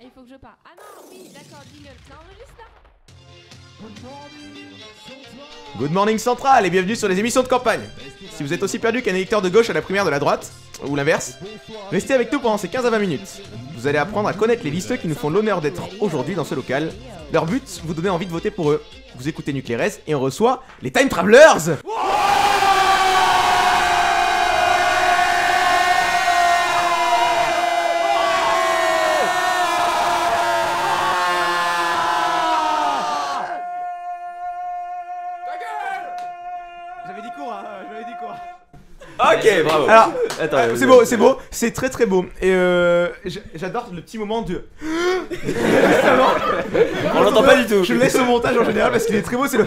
il faut que je parle. Ah non, oui, d'accord, jingle. Ça enregistre là? Good morning Central et bienvenue sur les émissions de campagne. Si vous êtes aussi perdu qu'un électeur de gauche à la primaire de la droite, ou l'inverse, restez avec nous pendant ces 15 à 20 minutes. Vous allez apprendre à connaître les listeux qui nous font l'honneur d'être aujourd'hui dans ce local. Leur but, vous donner envie de voter pour eux. Vous écoutez Nuclérez et on reçoit les Time Travelers. J'avais dit quoi, hein, j'avais dit quoi. Ok, bravo. Alors, attends, c'est beau, c'est très très beau. Et j'adore le petit moment de. On l'entend pas du tout. Je le laisse au montage en général parce qu'il est très beau, c'est le.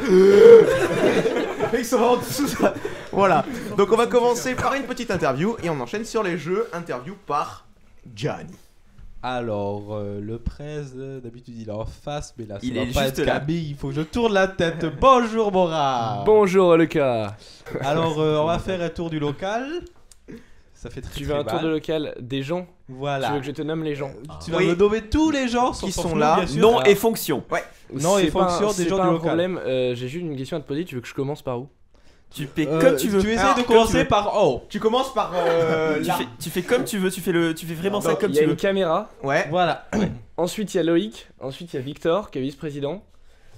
Ils sont vraiment tous ça. Voilà. Donc on va commencer par une petite interview et on enchaîne sur les jeux. Interview par Gianni. Alors, le presse, d'habitude il est en face, mais là ça Il va est pas juste être là. Camille, il faut que je tourne la tête. Bonjour Mora. Bonjour Lucas. Alors, on va faire un tour du local. Ça fait très Tu très veux un tour mal. de local des gens? Voilà. Tu veux que je te nomme les gens? Tu vas Oui. me nommer tous les gens Qui sauf sont nous, là. bien sûr. Nom Alors, et fonction. Non, et C'est pas fonction un- des c'est gens pas du un local. problème, j'ai juste une question à te poser, tu veux que je commence par où? Tu fais comme tu veux. Tu essaies Alors, de comme tu commencer veux. par O. Tu commences par là. Tu fais comme tu veux, tu fais vraiment ça Donc, comme il y tu a veux. une caméra, Ouais. Voilà. ensuite il y a Loïc, ensuite il y a Victor qui est vice-président.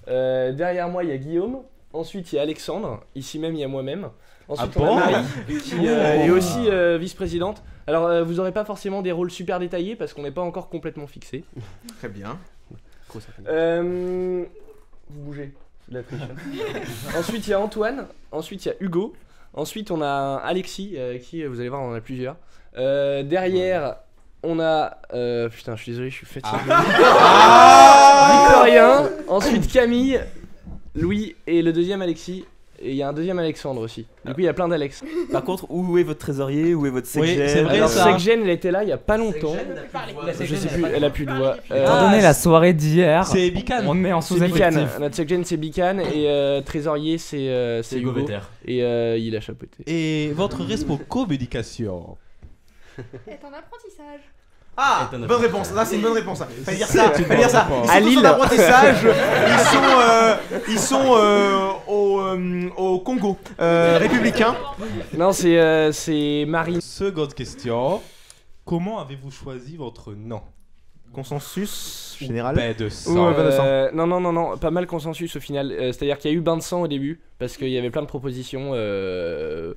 Derrière moi il y a Guillaume, ensuite il y a Alexandre, ici même il y a moi-même. Ensuite Ah on a bon Marie qui est aussi vice-présidente. Alors vous aurez pas forcément des rôles super détaillés parce qu'on n'est pas encore complètement fixé. Très bien. Vous bougez, la triche. Ensuite il y a Antoine, ensuite il y a Hugo, ensuite on a Alexis, qui vous allez voir on en a plusieurs. Derrière on a putain je suis désolé je suis fatigué. Victorien, ensuite Camille, Louis et le deuxième Alexis. Et il y a un deuxième Alexandre aussi. Du coup il y a plein d'Alex. Par contre, où est votre trésorier? Où est votre Oui, secrétaire? c'est vrai, Alors ça. Seggen elle était là il y a pas longtemps. Je sais plus, elle a plus de voix. Étant donné la soirée d'hier, C'est Bican. on est en C'est Bican, sous-effectif. notre Seggen c'est Bican et trésorier c'est Hugo et il a chapeauté. Et votre respo communication. Est en apprentissage. Ah, bonne réponse. Là, c'est une bonne réponse. Fallait dire ça. Fallait dire ça. Ils sont À tous Lille. en apprentissage. Ils sont au Congo républicain. Non c'est Marie. Seconde question. Comment avez-vous choisi votre nom? Consensus général. Paix de sang. Ouais, bain de sang. Non, pas mal consensus au final. C'est-à-dire qu'il y a eu bain de sang au début parce qu'il y avait plein de propositions. Je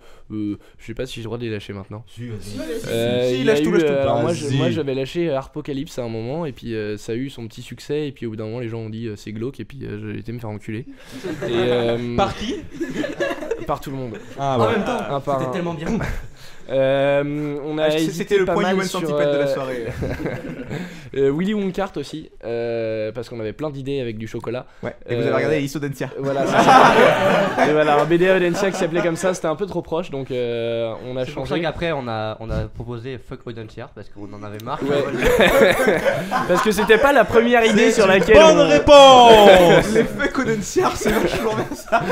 sais pas si j'ai le droit de les lâcher maintenant. Si, Il y a lâche tout, eu, lâche tout. alors Vas-y. moi j'avais lâché Harpocalypse à un moment et puis ça a eu son petit succès et puis au bout d'un moment les gens ont dit c'est glauque et puis j'ai été me faire enculer. Et, Par qui? par tout le monde. Ah En ouais. même temps. Un par un. tellement bien. On a hésité C'était le pas point mal Human sur, Centipede de la soirée. Willy Wonkart aussi parce qu'on avait plein d'idées avec du chocolat. Ouais. Et vous avez regardé Isodentia. Voilà, c'est ça. Et voilà, un BD Audencia qui s'appelait comme ça, c'était un peu trop proche donc on a C'est pour ça changé. qu'après on a proposé Fuck Audencia parce qu'on en avait marre. Ouais. Parce que c'était pas la première idée sur laquelle. Bonne on- réponse. L'effet Codenciar, c'est vachement bien ça.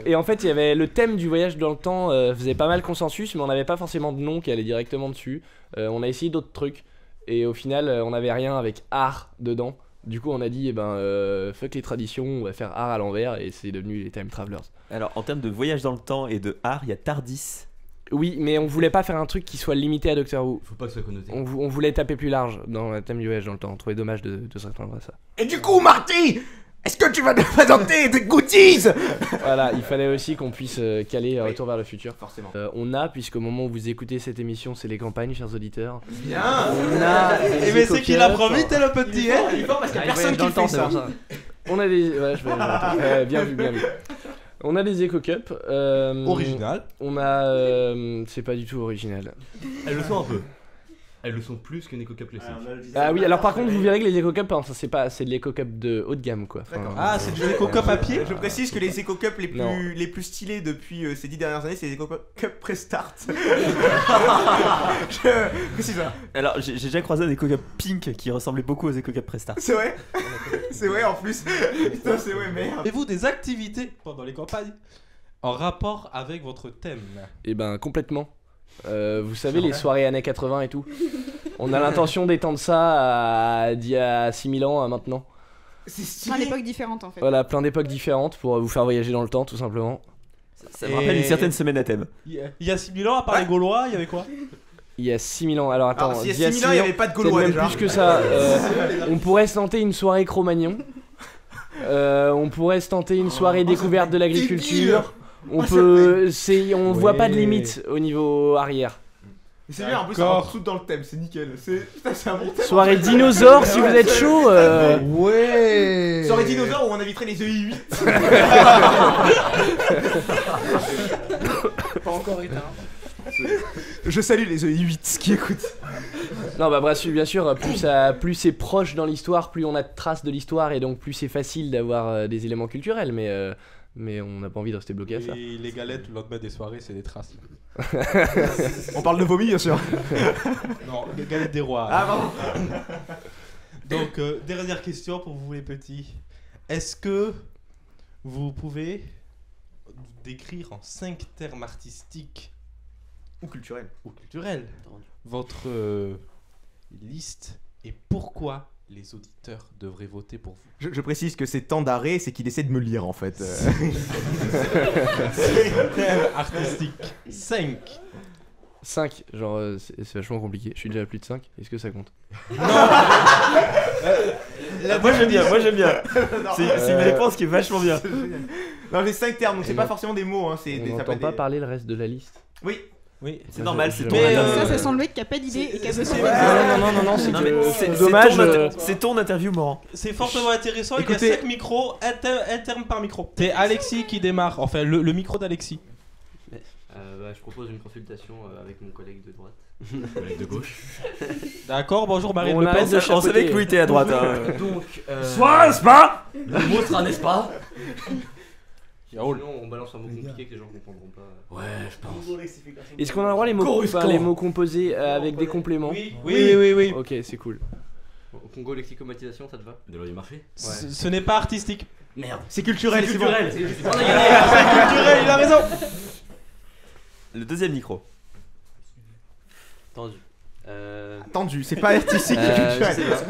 Et en fait, il y avait le thème du voyage dans le temps faisait pas mal consensus, mais on n'avait pas forcément de nom qui allait directement dessus. On a essayé d'autres trucs et au final, on n'avait rien avec art dedans. Du coup, on a dit, fuck les traditions, on va faire art à l'envers et c'est devenu les Time Travelers. Alors, en termes de voyage dans le temps et de art, il y a Tardis. Oui, mais on voulait pas faire un truc qui soit limité à Doctor Who. Faut pas que ce soit connoté. On voulait taper plus large dans le thème du voyage dans le temps. On trouvait dommage de se restreindre à ça. Et du coup, Marty, est-ce que tu vas te présenter tes goodies? Voilà, il fallait aussi qu'on puisse caler Retour vers le futur. Forcément. On a, puisqu'au moment où vous écoutez cette émission, c'est les campagnes, chers auditeurs. Bien. On a des Et mais c'est qui l'a éco-cups. promis, t'es le petit, hein? Il est fort parce qu'il y a Ah, il personne voyage qui dans fait le temps, ça. On a des. Ouais, bien vu, bien vu. On a des éco-cups. Original. On a. C'est pas du tout original. Elles le sont un peu. Elles le sont plus qu'une éco-cup classique. Ah oui, alors par contre, vous verrez que les éco-cups, hein, ça c'est pas. C'est de l'éco-cup de haut de gamme quoi. Enfin, D'accord. Ah, c'est du éco-cup à pied? Je précise que les éco-cups Non. les plus stylés depuis ces 10 dernières années, c'est les éco-cups Prestart. Je précise ça. Alors, j'ai déjà croisé des éco-cups pink qui ressemblaient beaucoup aux éco-cups Prestart. C'est vrai. C'est vrai en plus. Putain, c'est vrai, merde. Avez-vous des activités pendant les campagnes en rapport avec votre thème? Et ben complètement. Vous savez les soirées années 80 et tout. On a l'intention d'étendre ça d'il y a 6000 ans à maintenant. C'est Plein stylé. d'époques différentes en fait. Voilà, plein d'époques différentes pour vous faire voyager dans le temps, tout simplement. Ça me rappelle une certaine semaine à thème. Il y a 6000 ans, à part les Gaulois, il y avait quoi? Il y a 6000 ans. Alors attends, Alors, s'il y a 6000 ans, il n'y avait pas de peut-être Gaulois même déjà. plus que ça. On pourrait se tenter une soirée Cro-Magnon. On pourrait se tenter une soirée découverte de l'agriculture. On voit pas de limite au niveau arrière. C'est bien, en plus, ça rentre tout dans le thème, c'est nickel. Putain, c'est un bon thème. Soirée dinosaure si vous êtes chaud. Ouais. Soirée dinosaure où on inviterait les EI8. Pas encore éteint. Je salue les EI8 qui écoutent. Non bah bref, bien sûr, plus c'est proche dans l'histoire, plus on a de traces de l'histoire et donc plus c'est facile d'avoir des éléments culturels, mais on n'a pas envie de rester bloqué à ça. Et les galettes le lendemain des soirées, c'est des traces. On parle de vomi, bien sûr. Non, les galettes des rois. Ah, pardon. Donc, dernière question pour vous les petits. Est-ce que vous pouvez décrire en 5 termes artistiques Ou culturel. ou culturels votre liste et pourquoi les auditeurs devraient voter pour vous? Je précise que c'est temps d'arrêt, c'est qu'il essaie de me lire en fait. 5 termes artistiques. 5. 5, genre c'est vachement compliqué, je suis déjà à plus de 5, est-ce que ça compte? Moi j'aime bien, c'est une réponse qui est vachement bien. Non, j'ai 5 termes, donc c'est Et pas non. forcément des mots, hein, c'est On des. ça peut n'entend être pas des- parler le reste de la liste. Oui. Oui. C'est normal, c'est ton Mais, interview. Ça, ça sent le mec qui a pas d'idée et qui a bossé avec Non, c'est Non, mais que c'est dommage. c'est ton interview, Morand. C'est fortement intéressant, Écoutez- il y a 5 micros, un terme par micro. C'est Alexis qui démarre, enfin le micro d'Alexis. Je propose une consultation avec mon collègue de droite. Collègue de gauche. D'accord, bonjour Marine On Le Pen. arrête de On chapeauter. savait que Louis était à droite. Donc, Soit, pas. le mot sera, n'est-ce pas? Yaoul. Sinon, on balance un mot compliqué que les gens comprendront pas. Ouais, je pense. Est-ce qu'on a le droit les mots composés avec des compléments? Oui. Ok, c'est cool. Au Congo, lexicomatisation, ça te va? Des lois du marché. Ce n'est pas artistique. Merde. C'est culturel, c'est bon. On a gagné. Culturel, il a raison. Le deuxième micro. Entendu. Attendu, c'est pas artistique, c'est je culturel. sais pas.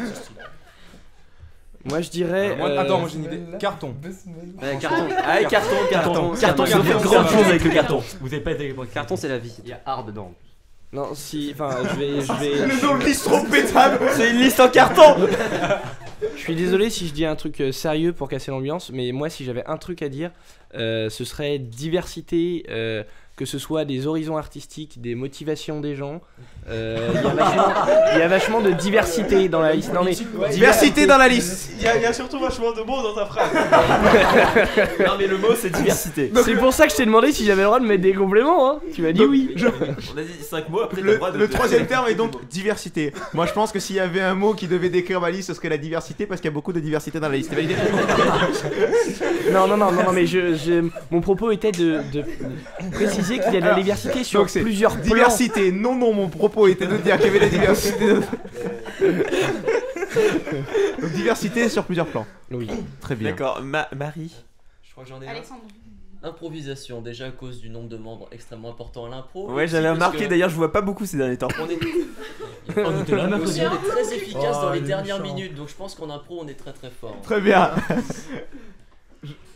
Moi je dirais. Attends, moi j'ai une idée. Carton. Carton. Ah, carton. Carton, Ils ont fait de grandes choses avec le carton. Vous avez pas été. Carton, c'est la vie. Il y a art dedans. Non, si. Enfin, je vais. Le nom de liste trop pétable. C'est une liste en carton. Je suis désolé si je dis un truc sérieux pour casser l'ambiance, mais moi si j'avais un truc à dire, ce serait diversité, que ce soit des horizons artistiques, des motivations des gens. Il y a vachement de diversité dans la liste. Non mais Diversité dans la liste. Il y a surtout vachement de mots dans ta phrase. Non, mais le mot c'est diversité. c'est pour ça que je t'ai demandé si j'avais le droit de mettre des compléments. Hein. Tu m'as dit oui. On a dit 5 mots, après t'as le droit de. Le troisième terme est donc diversité. Moi je pense que s'il y avait un mot qui devait décrire ma liste, ce serait la diversité parce qu'il y a beaucoup de diversité dans la liste. C'est validé. Non, mais mon propos était de préciser qu'il y a de la diversité sur Donc c'est plusieurs plans. diversité. Non, mon propos était de dire qu'il y avait de la diversité. Donc diversité sur plusieurs plans. Oui. Très bien. D'accord, Marie. Je crois que j'en ai un. Alexandre. Improvisation, déjà à cause du nombre de membres extrêmement important à l'impro. Ouais, Aussi j'avais parce remarqué que d'ailleurs, je vois pas beaucoup ces derniers temps. On est... On était là, Mais aussi, on est très efficace Oh, dans les il est dernières méchant. minutes, donc je pense qu'en impro on est très très fort. Très bien.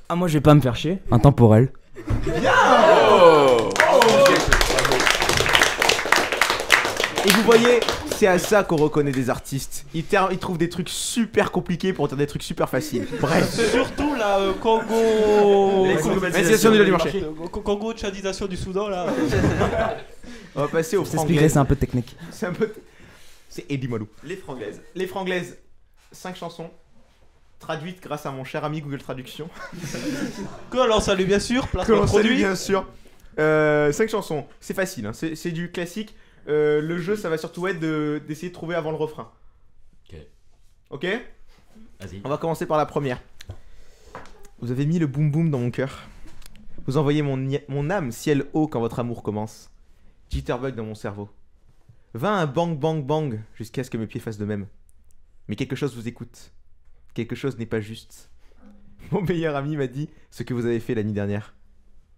Ah, moi je vais pas me faire chier. Intemporel. Et vous voyez, c'est à ça qu'on reconnaît des artistes. Ils trouvent des trucs super compliqués pour dire des trucs super faciles. Bref. Surtout la Congo. Médiation du marché. Congo tchadisation du Soudan là. On va passer aux Je t'expliquerai, franglaises. c'est un peu technique. C'est un peu. C'est Eddie Malou. Les franglaises. Les franglaises, 5 chansons. Traduites grâce à mon cher ami Google Traduction. Que l'on salue bien sûr, place Que le l'on salue produit. bien sûr. 5 chansons, c'est facile, hein. C'est du classique. Le jeu, ça va surtout être d'essayer de trouver avant le refrain. Ok. Ok. Vas-y. On va commencer par la première. Vous avez mis le boum boum dans mon cœur. Vous envoyez mon âme ciel haut quand votre amour commence. Jitterbug dans mon cerveau. Va un bang bang bang jusqu'à ce que mes pieds fassent de même. Mais quelque chose vous écoute. Quelque chose n'est pas juste. Mon meilleur ami m'a dit ce que vous avez fait la nuit dernière.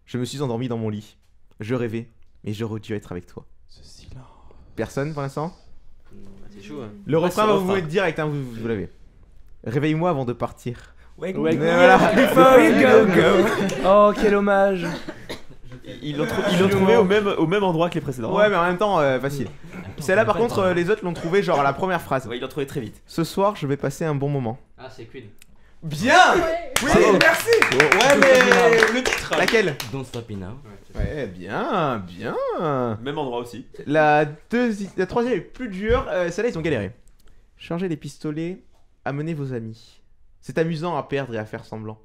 Je me suis endormi dans mon lit. Je rêvais, mais j'aurais dû être avec toi. Ce silence. Personne pour l'instant? chaud. Hein. Le refrain c'est va le vous refrain. être direct, hein, vous l'avez. Réveille-moi avant de partir. Wake Wake me me up up before you go, go. Oh, quel hommage. Ils l'ont trouvé au même endroit que les précédents. Ouais, mais en même temps, facile. Celle-là, par contre, les autres l'ont trouvé genre à la première phrase. Ouais, ils l'ont trouvé très vite. Ce soir, je vais passer un bon moment. Ah, c'est Queen. Bien. Oui, merci. Ouais, mais le titre. Laquelle? Don't Stop Me Now. Ouais, bien, bien. Même endroit aussi. La troisième est plus dure. Celle-là, ils ont galéré. Chargez les pistolets, amenez vos amis. C'est amusant à perdre et à faire semblant.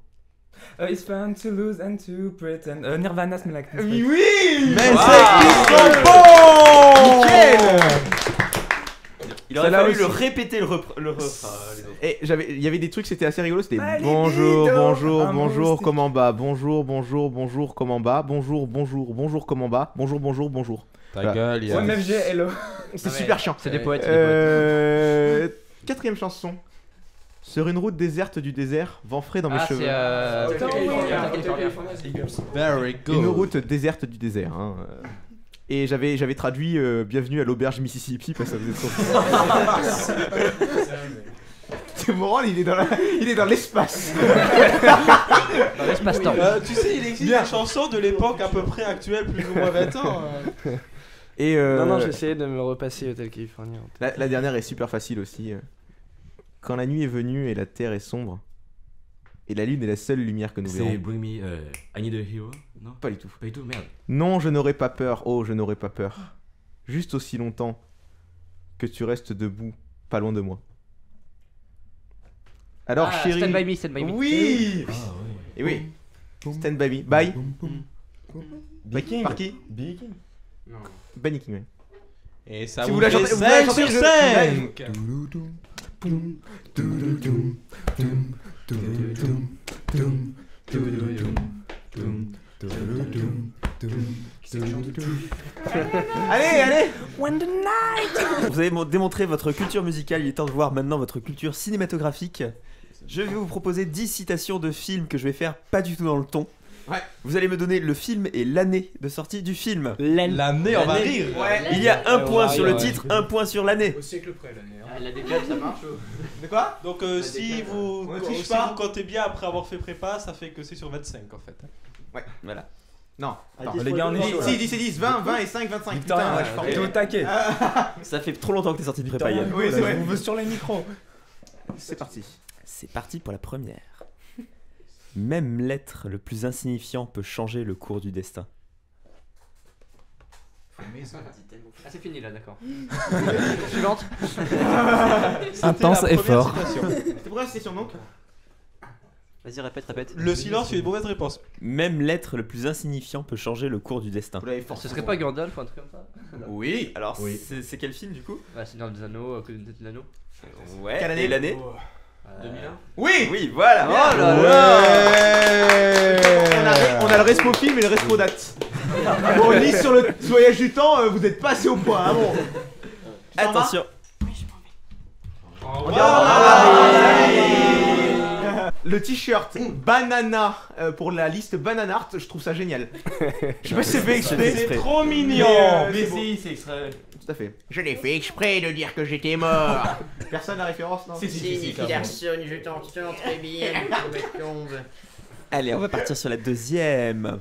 It's fun to lose and to pretend. Nirvana, Smell Like Teen Oui, Spirit. oui. Mais Wow. c'est qu'ils sont bons. Nickel. Il aurait Celle-là fallu aussi. le répéter le refrain. Les autres. Et il y avait des trucs, c'était assez rigolo. C'était Ah, les bonjour, bidos. bonjour, Un bonjour, moustique. comment bas, bonjour, bonjour, bonjour, comment bas, bonjour, bonjour, bonjour, comment bas, bonjour, bonjour, bonjour. Ta gueule, Ouais, MFG, hello. C'est super chiant. C'est des poètes. c'est des poètes. Quatrième chanson. Sur une route déserte du désert, vent frais dans mes Ah, cheveux. c'est. Very good. Une route déserte du désert. Hein. Et j'avais traduit Bienvenue à l'auberge Mississippi parce que ça faisait trop. C'est Moral, il est dans l'espace. Dans l'espace-temps. Tu sais, il existe des chansons de l'époque à peu près actuelle, plus ou moins 20 ans. Et Non, j'essayais de me repasser Hotel California. la dernière est super facile aussi. Quand la nuit est venue et la terre est sombre, et la lune est la seule lumière que nous C'est verrons. Bring Me. I Need a Hero. Non, Pas du tout. pas du tout, merde. Non, je n'aurai pas peur. Oh, je n'aurai pas peur. Juste aussi longtemps que tu restes debout, pas loin de moi. Alors, Ah, chérie. Stand By Me, Stand By Me. Oui. Ah Et oui. Stand by me. Bye. King. Par qui? Big King. Benny King. Ouais. Et ça Si vous vous la fait chantez- vous la 5 chantez, sur je- 5. Allez. Vous avez démontré votre culture musicale, il est temps de voir maintenant votre culture cinématographique. Je vais vous proposer 10 citations de films que je vais faire pas du tout dans le ton. Ouais. Vous allez me donner le film et l'année de sortie du film. L'année, on va rire. Il y a un Ouais, point ouais, sur le ouais. titre, un point sur l'année. Au siècle près l'année. La décale, ça marche. De quoi? Donc si vous On ne triche si pas. vous comptez bien après avoir fait prépa, ça fait que c'est sur 25 en fait. Voilà. Non. Les gars, on est chaud. Si, 10 et 10, 20, 20 et 5, 25. Victorien, Putain, ouais, je suis fort. t'es au taquet. Ça fait trop longtemps que t'es sorti de prépa, Yann. Oui, c'est vrai. On veut sur les micros. C'est parti. C'est parti pour la première. Même l'être le plus insignifiant peut changer le cours du destin. Ah, c'est fini là, d'accord. Suivante. Intense et fort. C'était pour la session donc. Vas-y, répète. Le silence, c'est une mauvaise réponse. Même l'être le plus insignifiant peut changer le cours du destin. Vous l'avez fort. Ce serait pas Gandalf ou un truc comme ça? Oui. Alors, c'est quel film du coup? Bah, Seigneur des Anneaux, que de l'anneau. Ouais. Quelle année? Et l'année? 2001. Oui. Oui, voilà. Oh là On a le respo film et le respo date. Bon, Nice sur le voyage du temps, vous êtes pas assez au point. Hein, bon. Attention. Le t-shirt Banana pour la liste Banana Art, je trouve ça génial. Je sais pas si c'est fait exprès. C'est trop mignon. Mais bon. si, c'est extrait. Tout à fait. Je l'ai fait exprès de dire que j'étais mort. Personne la référence, non? Si, Larson, je t'entends très bien. Je tombe. Allez, on va partir sur la deuxième.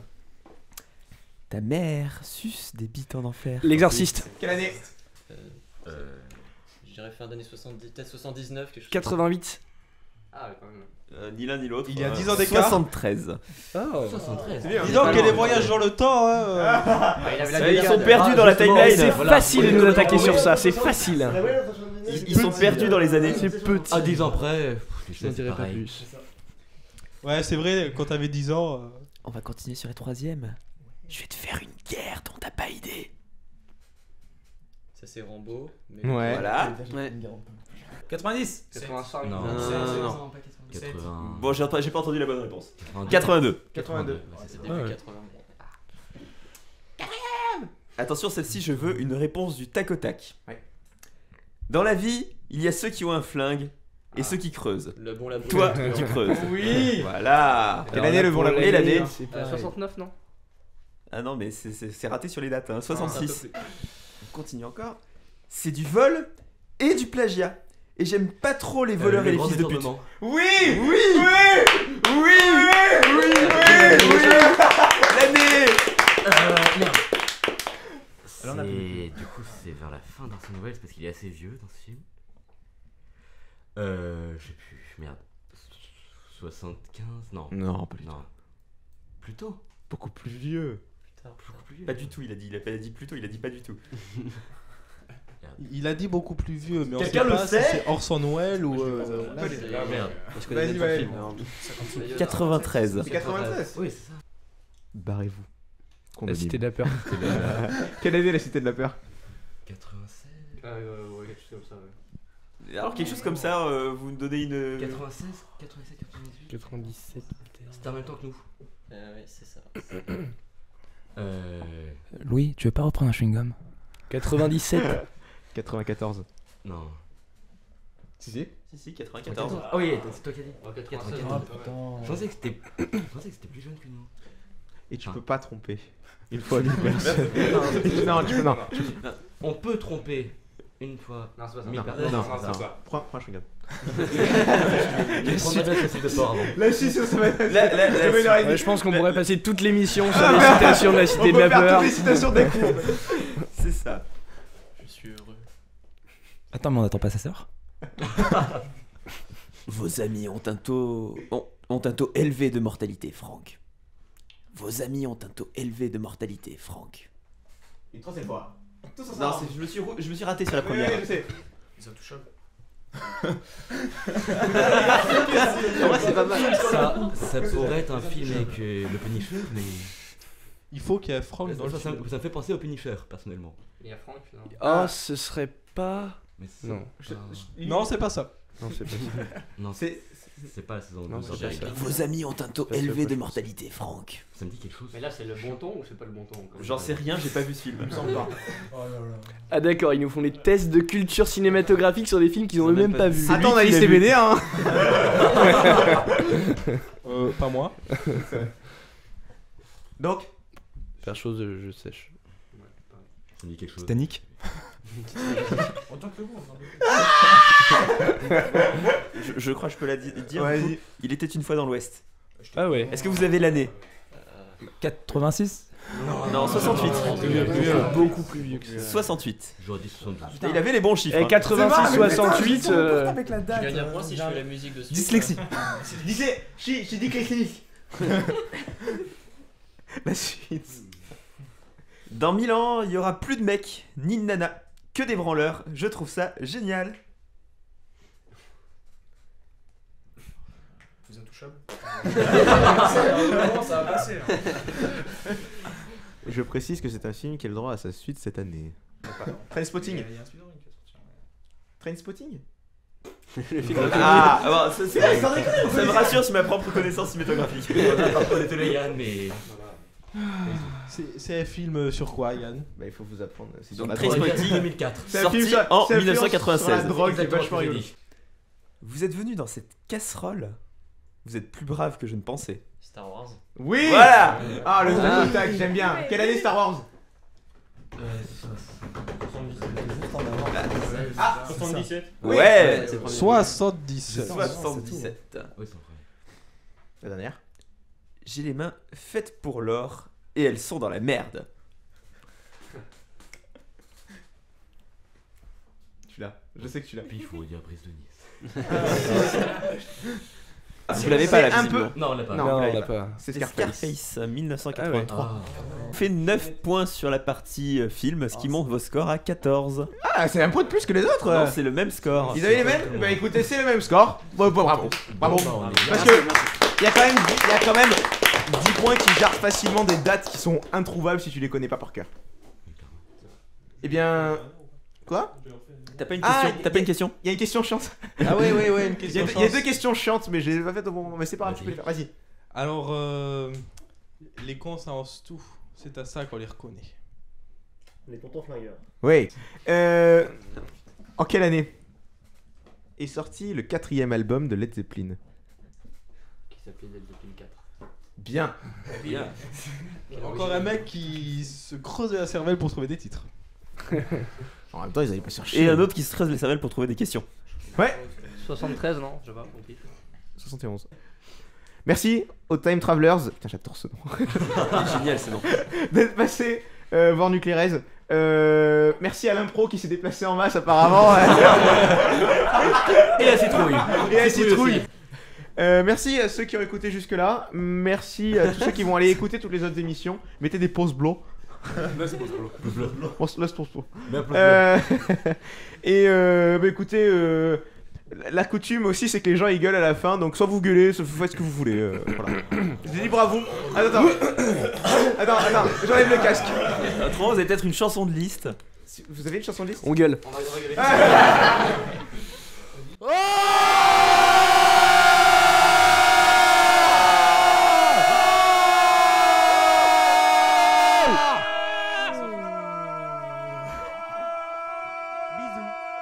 Ta mère suce des bites en enfer. L'exorciste. Quelle année? Je dirais fin d'année 70, peut-être 79, quelque chose. 88. Ah, ouais, quand même. Ni l'un ni l'autre. Il y a 10 ans d'écart. 73. Oh. 73. Dis donc qu'il y a des voyages dans le temps. Ils sont perdus dans la timeline. C'est facile de nous attaquer sur ça, c'est facile. Ils sont perdus dans les années. C'est petit. À 10 ans près, Je n'en dirai pas plus. Ouais, c'est vrai, quand t'avais 10 ans. On va continuer sur la troisième. Je vais te faire une guerre dont t'as pas idée. Ça, c'est Rambo. Mais... Ouais. Voilà. Ouais. 90. 85. Non. Non. 80. Bon, j'ai pas entendu la bonne réponse. 82. 82. Ouais, c'est début 80. Attention, celle-ci, je veux une réponse du tac au tac. Ouais. Dans la vie, il y a ceux qui ont un flingue et ceux qui creusent. Le bon, la brûle. Toi, tu creuses. Oui. Voilà. Quelle année le bon la Et l'année? C'est pareil. 69, non? Ah non, mais c'est raté sur les dates. Hein. Ah, 66. On continue encore. C'est du vol, et du plagiat. Et j'aime pas trop les voleurs et les fils de pute. Oui. L'année. Merde. Du coup, c'est vers la fin d'Orson Welles parce qu'il est assez vieux dans ce film. Je sais plus, merde. 75 Non. Non, pas du tout. Non. Plus tôt. Beaucoup plus vieux. Beaucoup plus vieux. Pas du tout, il a pas dit plutôt, il a dit pas du tout. Il a dit beaucoup plus vieux, mais on sait Quelqu'un le pas si sait c'est Orson Welles ou. Merde. Je connais même pas le film. 93. C'est 93. Oui, c'est ça. Barrez-vous. La cité de la peur. Quelle année la cité de la peur? 96. Ouais, quelque chose comme ça, ouais. Alors quelque chose comme ça, vous nous donnez une... 96, 97, 98. 97. C'était en même temps que nous. Oui, c'est ça. Louis, tu veux pas reprendre un chewing-gum? 97. 94. Non. Si. Si, 94. Ah oui, c'est toi qui as dit. 96. Je pensais que c'était plus jeune que nous. Et tu peux pas tromper. Une fois, une personne. Non, tu peux non. On peut tromper une fois. Non, c'est pas ça. Mille Non, personnes. non, c'est non. ça. Prends un chewing-gum. Je prendrais bien ce de sport avant. La suite, ça va être. Ouais, je pense qu'on pourrait passer toute l'émission sur les citations de la cité de la peur. Toutes les citations des cours. C'est ça. Je suis heureux. Attends, mais on attend pas sa sœur? Vos amis ont un taux élevé de mortalité, Franck. Vos amis ont un taux élevé de mortalité, Franck. Une troisième fois. Non, je me suis raté sur la première. Oui, je sais. Les Intouchables. C'est pas mal. Ça pourrait être un film avec le Punisher, mais. Il faut qu'il y ait Franck dans le Ça film. me fait penser au Punisher, personnellement. Il y a Franck, non. Oh, ce serait pas. Mais Non. Non, c'est pas ça. Non, c'est pas ça. Non, c'est pas la saison Non, 2. c'est pas ça. Vos amis ont un taux Pas sûr, élevé pas de sûr. mortalité, Franck. Ça me dit quelque chose. Mais là, c'est le bon ton ou c'est pas le bon ton comme J'en ça sais rien, j'ai pas vu ce film. Il me semble pas. Ah d'accord, ils nous font des tests de culture cinématographique sur des films qu'ils ont Ils ont même même pas pas vus. vu. Attends, on a qui listé l'a vu. BD, hein. Pas moi. Donc, Faire chose, je sèche. Ça me dit quelque chose. Titanic? Je crois que je peux la dire. Ouais, du coup. vas-y. Il était une fois dans l'Ouest. Ah ouais. Est-ce que vous avez l'année? 86? Non, 68. Beaucoup plus vieux que ça. 68. J'aurais dit 72. Et il avait les bons chiffres. Et hein. 86, 68. Je gagne un point si je fais la musique de ce Dyslexie. j'ai dit dyslexie. La suite. Dans 1000 ans, il y aura plus de mecs, ni de nanas, que des branleurs. Je trouve ça génial. Les Intouchables. Ça va passer. Je précise que c'est un film qui a le droit à sa suite cette année. Trainspotting. Trainspotting. Ah, bon, ça me rassure sur ma propre connaissance cinématographique. Parfois, désolé Yann, mais. C'est un film sur quoi, Yann? Bah, il faut vous apprendre. C'est sur Donc, la drogue. Trainspotting 2004. C'est un sorti film sur- en c'est un film 1996. sur la drogue, c'est Exactement vachement ce que j'ai rigolo. dit. Vous êtes venu dans cette casserole. Vous êtes plus brave que je ne pensais. Star Wars. Oui. Voilà. Ah, le tac au tac, j'aime bien. Quelle année Star Wars? Ah, 77. Ouais. 77. 77. Oui, c'est vrai. La dernière. J'ai les mains faites pour l'or et elles sont dans la merde. Tu l'as. Je sais que tu l'as. Puis il faut dire Brise de Nice. Vous l'avez pas là, un visiblement. peu. Non, on l'a pas. Non, Non, vous on l'avez l'a pas. pas. C'est C'est Scarface. Scarface 1983. Ah. Fait 9 points sur la partie film, ce qui monte vos scores à 14. Ah, c'est un point de plus que les autres. Non, c'est le même score. Ils avaient les mêmes. Bah écoutez, c'est le même score. Bon, bravo. Bravo. Non, on est Parce que il y a quand même 10 points qui gardent facilement des dates qui sont introuvables si tu les connais pas par cœur. Eh bien, quoi? T'as pas une Ah, question? T'as pas une question? Il y a une question chiante. Ah ouais, une Il y question. a deux questions chiantes, mais j'ai pas fait au bon moment. Mais c'est pas grave, tu peux les faire. Vas-y. Alors, les cons, ça lance tout. C'est à ça qu'on les reconnaît. Les tontons flingueurs. Oui. En quelle année est sorti le 4ème album de Led Zeppelin? Qui s'appelait Led Zeppelin 4. Bien. Bien. Encore un mec qui se creuse la cervelle pour trouver des titres. En même temps, ils allaient pas se faire Et chier. un autre qui se creuse les cervelles pour trouver des questions. Ouais. 73, non? Je sais pas compris. 71. Merci aux Time Travelers. Putain, j'adore ce nom. Génial, c'est bon. D'être passé voir Nuclérez. Merci à l'impro qui s'est déplacé en masse apparemment. Et la citrouille. Et la citrouille. Merci à ceux qui ont écouté jusque là. Merci à tous ceux qui vont aller écouter toutes les autres émissions. Mettez des pauses blancs. Laisse pause blanc. Et bah écoutez, la coutume aussi c'est que les gens ils gueulent à la fin. Donc soit vous gueulez, soit vous faites ce que vous voulez. Voilà. C'est libre à vous. Attends, j'enlève le casque. Autrement, vous avez peut-être une chanson de liste. Vous avez une chanson de liste? On gueule.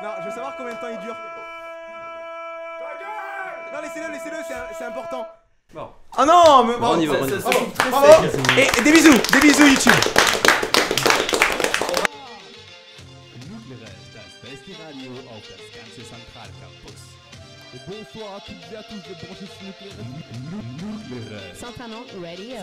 Non, je veux savoir combien de temps il dure. Non, laissez-le, c'est important. Bon. Oh non, mais Bon, on y va. Bravo. Et des bisous YouTube. Bonsoir à toutes et à tous de brancher sur Nuclérez. Centranon Radio.